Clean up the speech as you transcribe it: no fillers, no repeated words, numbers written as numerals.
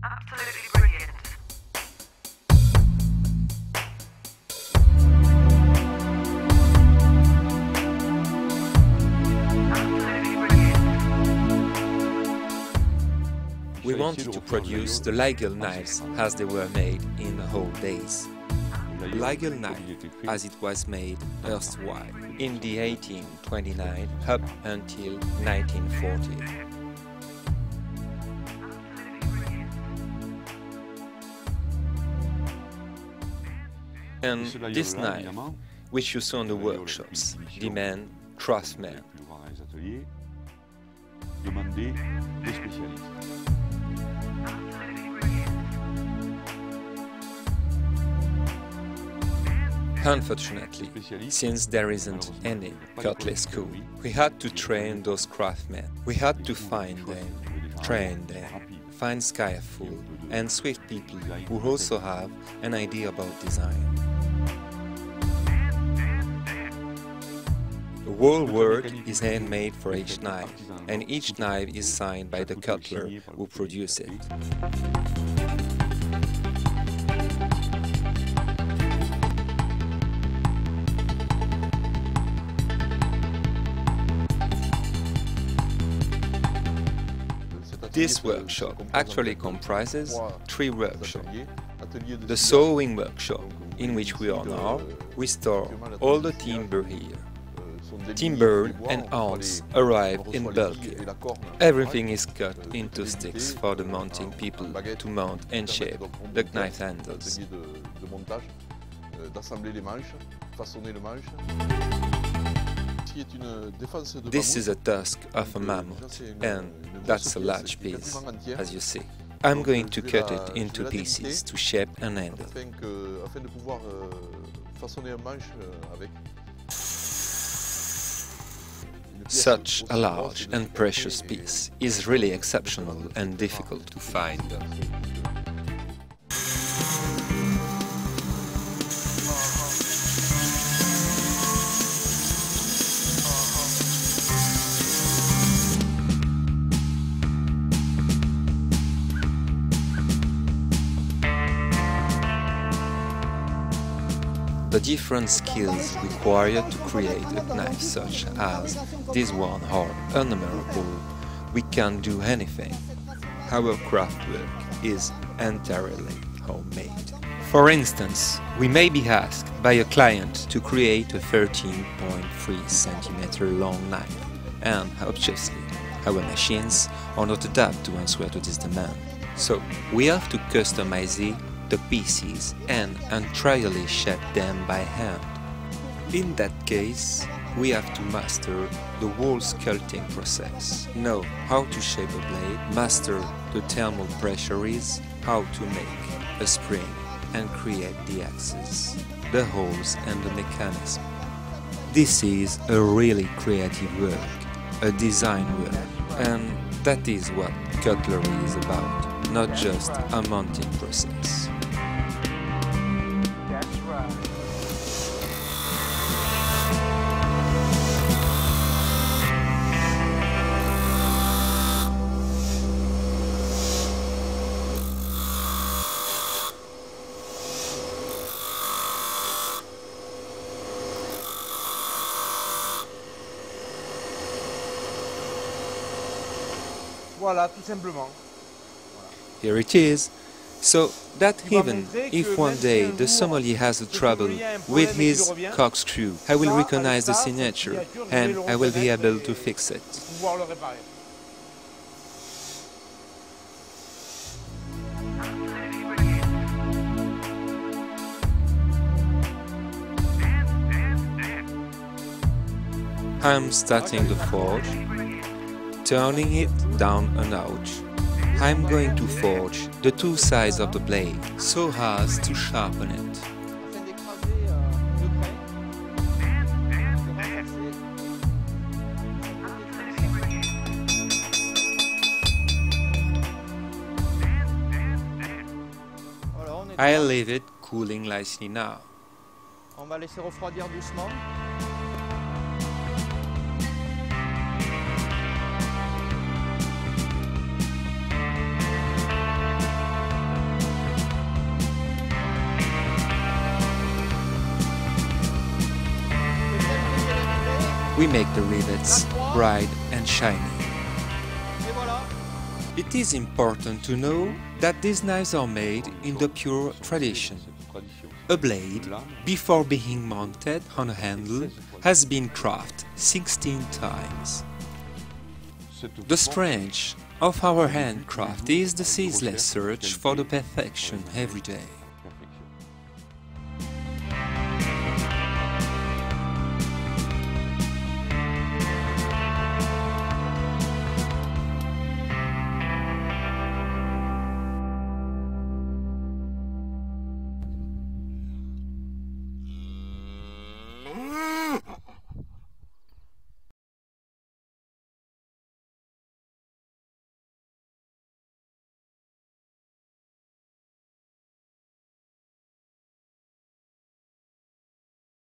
Absolutely brilliant. We wanted to produce the Laguiole knives as they were made in the old days. Laguiole knife as it was made erstwhile in the 1829 up until 1940. And this knife, which you saw in the workshops, demand craftsmen. Unfortunately, since there isn't any cutlery school, we had to train those craftsmen. We had to find them, train them, find skillful and swift people who also have an idea about design. The whole work is handmade for each knife, and each knife is signed by the cutler who produces it. This workshop actually comprises 3 workshops. The sewing workshop, in which we are now, we store all the timber here. Timber and horns arrive in bulk. Everything is cut into sticks for the mounting people to mount and shape the knife handles. This is a tusk of a mammoth, and that's a large piece, as you see. I'm going to cut it into pieces to shape an handle. Such a large and precious piece is really exceptional and difficult to find. The different skills required to create a knife such as this one are innumerable. We can't do anything. Our craft work is entirely homemade. For instance, we may be asked by a client to create a 13.3 cm long knife, and obviously our machines are not adapted to answer to this demand. So we have to customize the pieces and entirely shape them by hand. In that case, we have to master the whole sculpting process, know how to shape a blade, master the thermal pressures, how to make a spring and create the axis, the holes and the mechanism. This is a really creative work, a design work, and that is what cutlery is about, not just a mounting process. Voilà, tout simplement. Here it is. So that even if one day the sommelier has a trouble with his corkscrew, I will recognize the signature and I will be able to fix it. I'm starting the forge, turning it down a notch. I'm going to forge the 2 sides of the blade so as to sharpen it. I'll leave it cooling lightly now. On va laisser refroidir doucement. we make the rivets bright and shiny. Et voilà. It is important to know that these knives are made in the pure tradition. A blade, before being mounted on a handle, has been crafted 16 times. The strength of our handcraft is the ceaseless search for the perfection every day.